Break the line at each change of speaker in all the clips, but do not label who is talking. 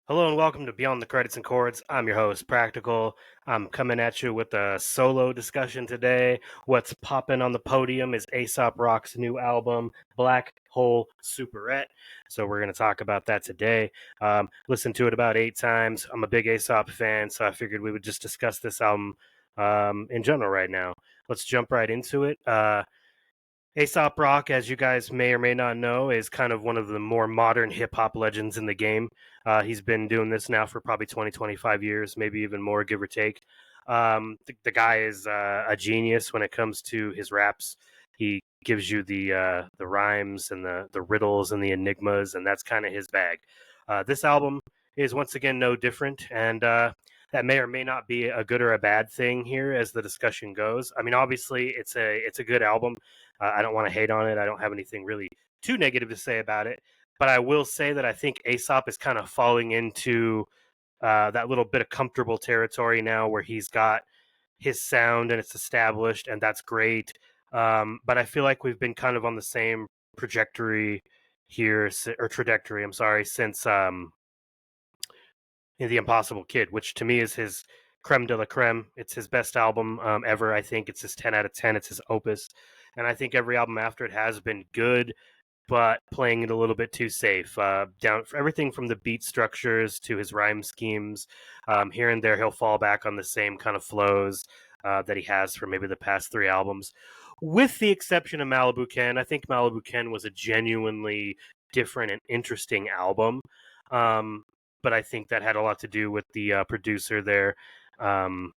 Hello and welcome to Beyond the Credits and Chords. I'm your host, Practical. I'm coming at you with a solo discussion today. What's popping on the podium is Aesop Rock's new album, Black Hole Superette. So we're going to talk about that today. Listened to it about 8 times. I'm a big Aesop fan, so I figured we would just discuss this album in general right now. Let's jump right into it. Aesop Rock, as you guys may or may not know, is kind of one of the more modern hip hop legends in the game. He's been doing this now for probably 20, 25 years, maybe even more, give or take. The guy is a genius when it comes to his raps. He gives you the rhymes and the riddles and the enigmas, and that's kind of his bag. This album is once again no different, and that may or may not be a good or a bad thing here as the discussion goes. I mean, obviously, it's a good album. I don't want to hate on it. I don't have anything really too negative to say about it. But I will say that I think Aesop is kind of falling into that little bit of comfortable territory now where he's got his sound and it's established, and that's great. But I feel like we've been kind of on the same trajectory here, or trajectory, I'm sorry, since The Impossible Kid, which to me is his creme de la creme. It's his best album ever. I think it's his 10 out of 10. It's his opus. And I think every album after it has been good, but playing it a little bit too safe. Down for everything from the beat structures to his rhyme schemes. Here and there, he'll fall back on the same kind of flows that he has for maybe the past 3 albums. With the exception of Malibu Ken, I think Malibu Ken was a genuinely different and interesting album. Um, but I think that had a lot to do with the producer there. Um,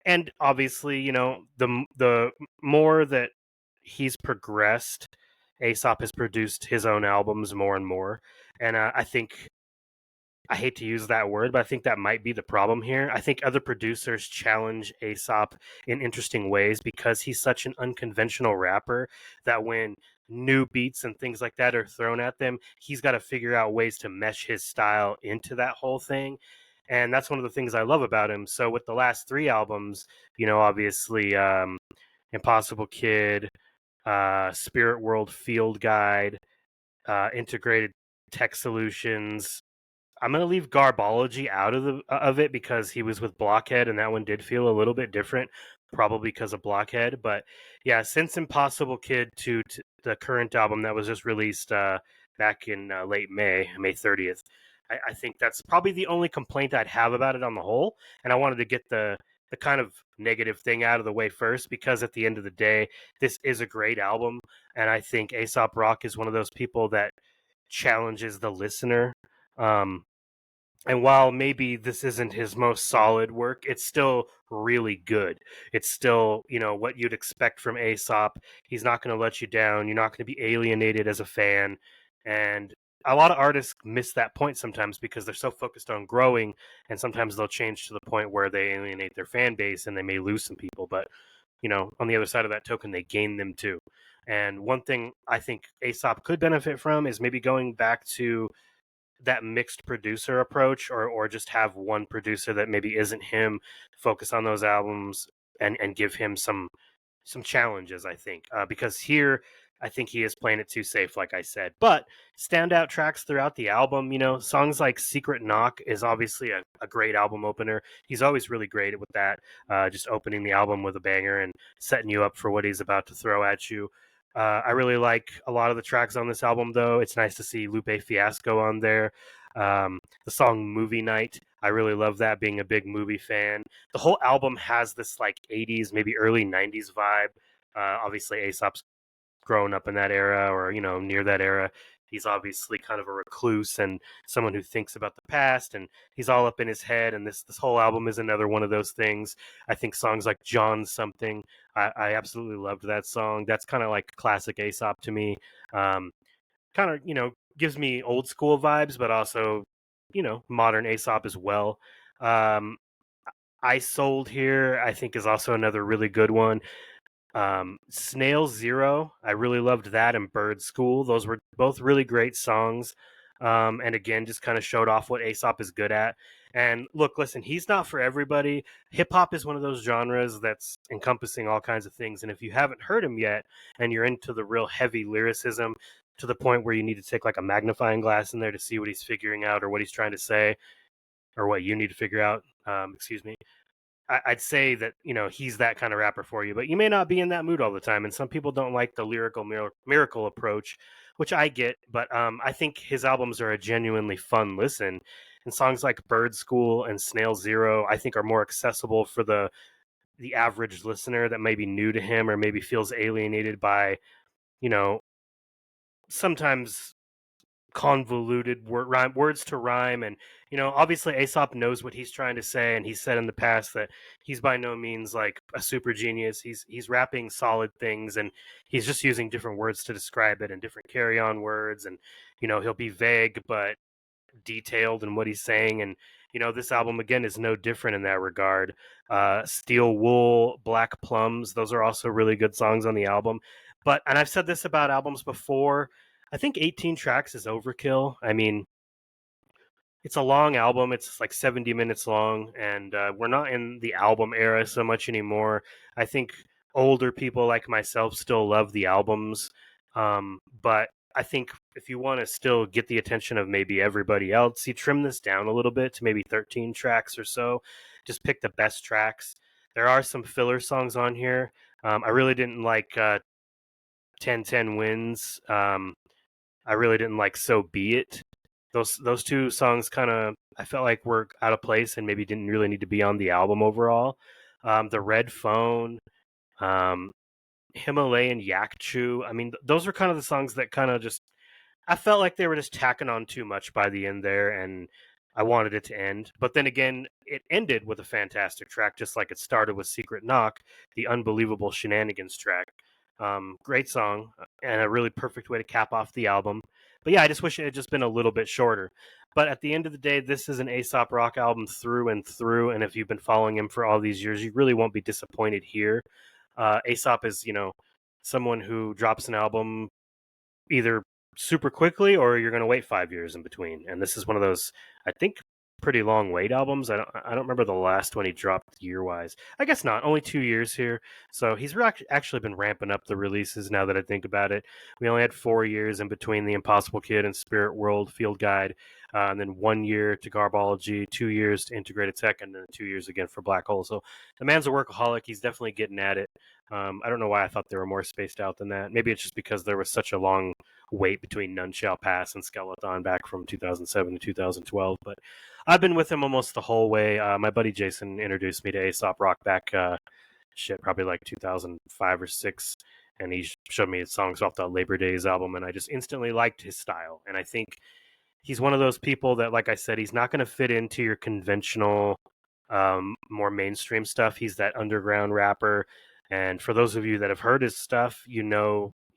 and obviously, the more that he's progressed, Aesop has produced his own albums more and more. And I think, I hate to use that word, but I think that might be the problem here. I think other producers challenge Aesop in interesting ways because he's such an unconventional rapper that when new beats and things like that are thrown at them, he's got to figure out ways to mesh his style into that whole thing. And that's one of the things I love about him. So with the last 3 albums, obviously, Impossible Kid, Spirit World Field Guide, Integrated Tech Solutions. I'm gonna leave Garbology out of it because he was with Blockhead, and that one did feel a little bit different, probably because of Blockhead. But yeah, since Impossible Kid to the current album that was just released back in late May 30th, I think that's probably the only complaint I'd have about it on the whole. And I wanted to get the kind of negative thing out of the way first because at the end of the day, this is a great album, and I think Aesop Rock is one of those people that challenges the listener. Um, and while maybe this isn't his most solid work, it's still really good. It's still, what you'd expect from Aesop. He's not going to let you down. You're not going to be alienated as a fan. And a lot of artists miss that point sometimes because they're so focused on growing, and sometimes they'll change to the point where they alienate their fan base and they may lose some people. But, on the other side of that token, they gain them too. And one thing I think Aesop could benefit from is maybe going back to that mixed producer approach, or just have one producer that maybe isn't him focus on those albums and give him some challenges. I think because here I think he is playing it too safe, like I said. But standout tracks throughout the album, songs like Secret Knock is obviously a great album opener. He's always really great with that, just opening the album with a banger and setting you up for what he's about to throw at you. I really like a lot of the tracks on this album, though. It's nice to see Lupe Fiasco on there. The song Movie Night, I really love that, being a big movie fan. The whole album has this like 80s, maybe early 90s vibe. Obviously, Aesop's grown up in that era, or near that era. He's obviously kind of a recluse and someone who thinks about the past, and he's all up in his head. And this whole album is another one of those things. I think songs like John Something, I absolutely loved that song. That's kind of like classic Aesop to me. Kind of gives me old school vibes, but also modern Aesop as well. Um, I Sold Here, I think, is also another really good one. Snail Zero, I really loved that, and Bird School. Those were both really great songs. And again, just kind of showed off what Aesop is good at. And look, listen, he's not for everybody. Hip hop is one of those genres that's encompassing all kinds of things. And if you haven't heard him yet and you're into the real heavy lyricism, to the point where you need to take like a magnifying glass in there to see what he's figuring out or what he's trying to say or what you need to figure out. Excuse me. I'd say that he's that kind of rapper for you, but you may not be in that mood all the time. And some people don't like the lyrical miracle approach, which I get. But I think his albums are a genuinely fun listen. And songs like Bird School and Snail Zero, I think, are more accessible for the average listener that may be new to him or maybe feels alienated by you know sometimes convoluted words to rhyme. And obviously Aesop knows what he's trying to say, and he's said in the past that he's by no means like a super genius. He's rapping solid things, and he's just using different words to describe it and different carry on words. And he'll be vague but detailed in what he's saying. And this album again is no different in that regard. Steel Wool, Black Plums, those are also really good songs on the album. And I've said this about albums before, I think 18 tracks is overkill. I mean, it's a long album. It's like 70 minutes long, and we're not in the album era so much anymore. I think older people like myself still love the albums, but I think if you want to still get the attention of maybe everybody else, you trim this down a little bit to maybe 13 tracks or so. Just pick the best tracks. There are some filler songs on here. I really didn't like 1010 Wins. I really didn't like So Be It. Those two songs kind of I felt like were out of place and maybe didn't really need to be on the album overall. The Red Phone, um, Himalayan Yak Chew. I mean, those were kind of the songs that kind of just I felt like they were just tacking on too much by the end there, and I wanted it to end. But then again, it ended with a fantastic track, just like it started with Secret Knock, the unbelievable Shenanigans track. Great song and a really perfect way to cap off the album. But yeah, I just wish it had just been a little bit shorter. But at the end of the day, this is an Aesop Rock album through and through. And if you've been following him for all these years, you really won't be disappointed here. Aesop is, someone who drops an album either super quickly or you're going to wait 5 years in between. And this is one of those, I think, pretty long wait albums. I don't remember the last one he dropped year wise. I guess not. Only 2 years here. So he's actually been ramping up the releases now that I think about it. We only had 4 years in between The Impossible Kid and Spirit World Field Guide. And then 1 year to Garbology, 2 years to Integrated Tech, and then 2 years again for Black Hole. So the man's a workaholic. He's definitely getting at it. I don't know why I thought they were more spaced out than that. Maybe it's just because there was such a long wait between None Shall Pass and Skeleton back from 2007 to 2012. But I've been with him almost the whole way. My buddy Jason introduced me to Aesop Rock back, probably like 2005 or 6. And he showed me his songs off the Labor Days album, and I just instantly liked his style. And I think he's one of those people that, like I said, he's not going to fit into your conventional, more mainstream stuff. He's that underground rapper. And for those of you that have heard his stuff,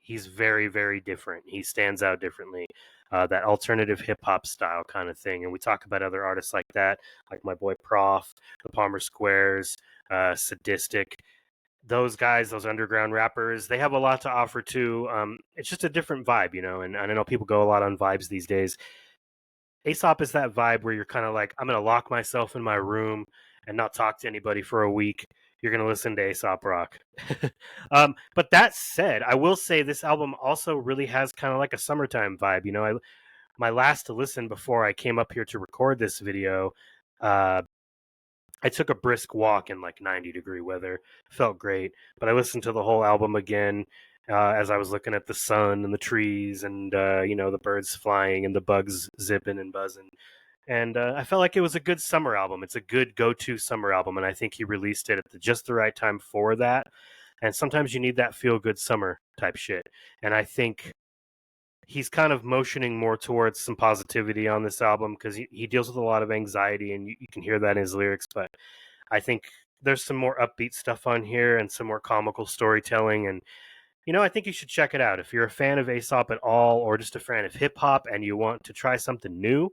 he's very, very different. He stands out differently. That alternative hip hop style kind of thing. And we talk about other artists like that, like my boy Prof, the Palmer Squares, Sadistic. Those guys, those underground rappers, they have a lot to offer too. It's just a different vibe, and I know people go a lot on vibes these days. Aesop is that vibe where you're kind of like, I'm going to lock myself in my room and not talk to anybody for a week. You're going to listen to Aesop Rock. But that said, I will say this album also really has kind of like a summertime vibe. My last listen before I came up here to record this video, I took a brisk walk in like 90-degree weather. Felt great. But I listened to the whole album again as I was looking at the sun and the trees and, the birds flying and the bugs zipping and buzzing. And I felt like it was a good summer album. It's a good go-to summer album, and I think he released it at just the right time for that. And sometimes you need that feel-good summer type shit. And I think he's kind of motioning more towards some positivity on this album because he deals with a lot of anxiety, and you can hear that in his lyrics. But I think there's some more upbeat stuff on here and some more comical storytelling. And I think you should check it out. If you're a fan of Aesop at all, or just a fan of hip hop and you want to try something new,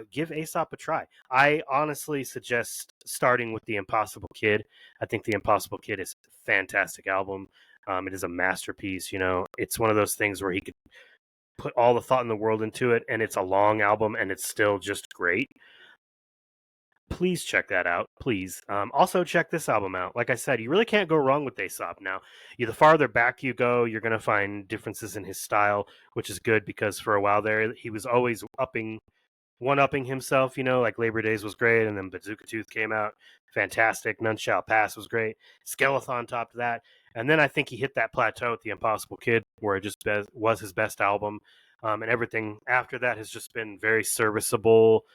give Aesop a try. I honestly suggest starting with The Impossible Kid. I think The Impossible Kid is a fantastic album. It is a masterpiece. It's one of those things where he could put all the thought in the world into it, and it's a long album and it's still just great. please check that out. Please. Also check this album out. Like I said, you really can't go wrong with Aesop. Now, the farther back you go, you're gonna find differences in his style, which is good because for a while there, he was always one upping himself, like Labor Days was great, and then Bazooka Tooth came out, fantastic. None Shall Pass was great. Skeleton topped that, and then I think he hit that plateau with The Impossible Kid, where it just was his best album, and everything after that has just been very serviceable.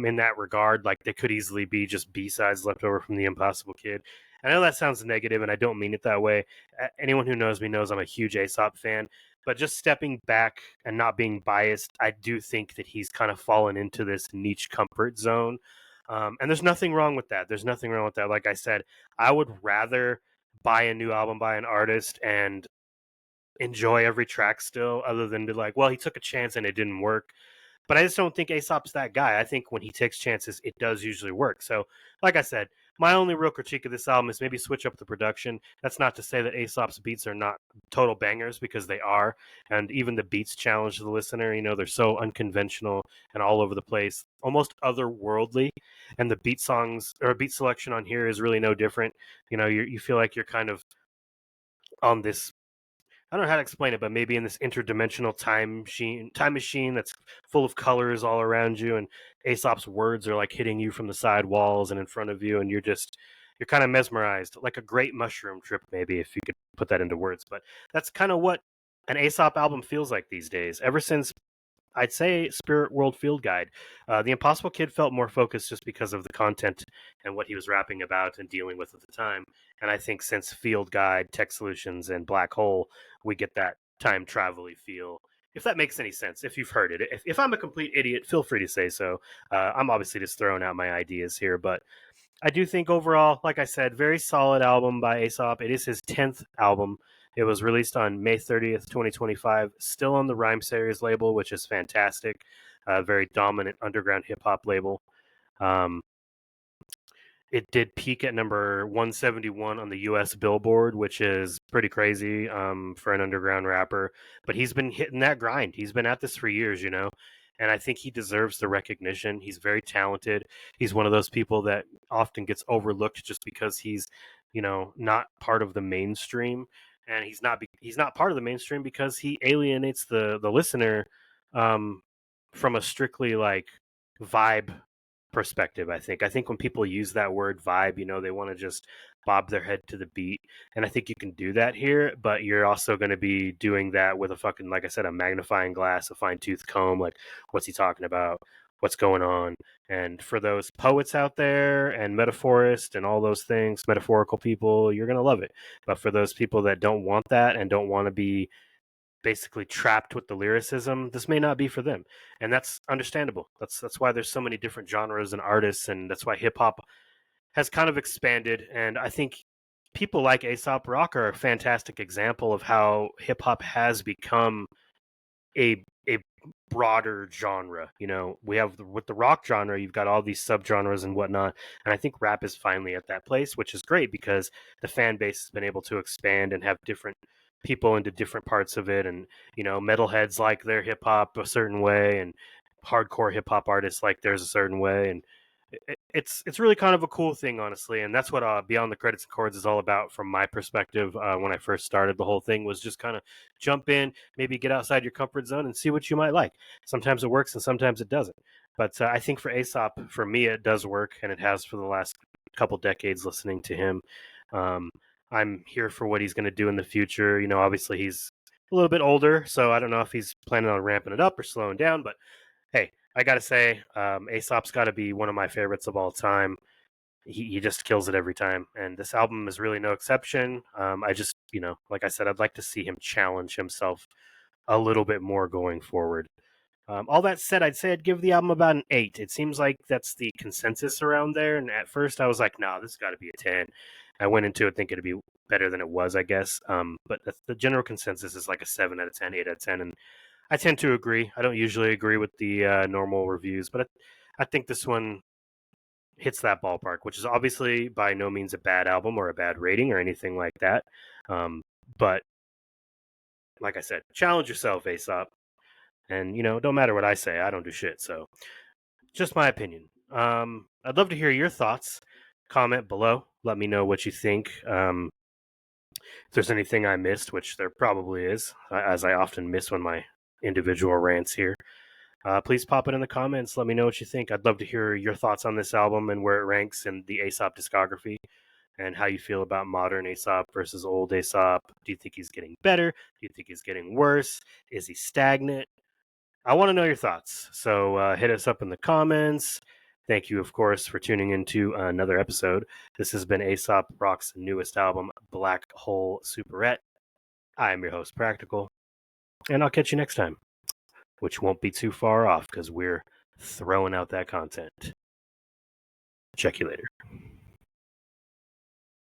In that regard, like they could easily be just B-sides left over from The Impossible Kid. I know that sounds negative, and I don't mean it that way. Anyone who knows me knows I'm a huge Aesop fan, but just stepping back and not being biased, I do think that he's kind of fallen into this niche comfort zone. And there's nothing wrong with that. There's nothing wrong with that. Like I said, I would rather buy a new album by an artist and enjoy every track still, other than be like, well, he took a chance and it didn't work. But I just don't think Aesop's that guy. I think when he takes chances, it does usually work. So, like I said, my only real critique of this album is maybe switch up the production. That's not to say that Aesop's beats are not total bangers, because they are. And even the beats challenge the listener. They're so unconventional and all over the place, almost otherworldly. And the beat songs or beat selection on here is really no different. You feel like you're kind of on this, I don't know how to explain it, but maybe in this interdimensional time machine that's full of colors all around you, and Aesop's words are like hitting you from the side walls and in front of you, and you're kind of mesmerized, like a great mushroom trip, maybe, if you could put that into words. But that's kind of what an Aesop album feels like these days. Ever since, I'd say, Spirit World Field Guide. The Impossible Kid felt more focused just because of the content and what he was rapping about and dealing with at the time. And I think since Field Guide, Tech Solutions, and Black Hole, we get that time travel-y feel. If that makes any sense, if you've heard it. If I'm a complete idiot, feel free to say so. I'm obviously just throwing out my ideas here, but I do think overall, like I said, very solid album by Aesop. It is his 10th album. It was released on May 30th, 2025, still on the Rhyme Series label, which is fantastic. A very dominant underground hip hop label. Um, it did peak at number 171 on the US Billboard, which is pretty crazy for an underground rapper. But he's been hitting that grind. He's been at this for years. And I think he deserves the recognition. He's very talented. He's one of those people that often gets overlooked just because he's not part of the mainstream. And he's not part of the mainstream because he alienates the listener um, from a strictly like vibe perspective. I think when people use that word vibe, they want to just bob their head to the beat, and I think you can do that here, but you're also going to be doing that with a fucking, like I said, a magnifying glass, a fine-tooth comb. Like, what's he talking about, what's going on? And for those poets out there and metaphorists and all those things, metaphorical people, you're going to love it. But for those people that don't want that and don't want to be basically trapped with the lyricism, this may not be for them, and that's understandable. That's why there's so many different genres and artists, and that's why hip hop has kind of expanded. And I think people like Aesop Rock are a fantastic example of how hip hop has become a broader genre. We have with the rock genre, you've got all these subgenres and whatnot, and I think rap is finally at that place, which is great because the fan base has been able to expand and have different people into different parts of it. And metalheads like their hip hop a certain way, and hardcore hip hop artists like theirs a certain way, and it's really kind of a cool thing, honestly. And that's what Beyond the Credits and Chords is all about from my perspective. When I first started, the whole thing was just kind of jump in, maybe get outside your comfort zone and see what you might like. Sometimes it works and sometimes it doesn't, but I think for Aesop, for me, it does work, and it has for the last couple decades listening to him. um, I'm here for what he's going to do in the future. Obviously he's a little bit older, so I don't know if he's planning on ramping it up or slowing down, but hey, I gotta say, Aesop's got to be one of my favorites of all time. He just kills it every time, and this album is really no exception. I just, like I said, I'd like to see him challenge himself a little bit more going forward. All that said, I'd say I'd give the album about an 8. It seems like that's the consensus around there, and at first I was like, nah, this got to be a 10. I went into it thinking it'd be better than it was, I guess. But the general consensus is like a 7 out of 10, 8 out of 10, and I tend to agree. I don't usually agree with the normal reviews, but I think this one hits that ballpark, which is obviously by no means a bad album or a bad rating or anything like that. But like I said, challenge yourself, Aesop. And, don't matter what I say, I don't do shit. So, just my opinion. I'd love to hear your thoughts. Comment below. Let me know what you think. If there's anything I missed, which there probably is, as I often miss when my individual rants here, please pop it in the comments. Let me know what you think. I'd love to hear your thoughts on this album and where it ranks in the Aesop discography, and how you feel about modern Aesop versus old Aesop. Do you think he's getting better? Do you think he's getting worse? Is he stagnant? I want to know your thoughts. So hit us up in the comments. Thank you, of course, for tuning into another episode. This has been Aesop Rock's newest album, Black Hole Superette. I am your host, Practical, and I'll catch you next time, which won't be too far off because we're throwing out that content. Check you later.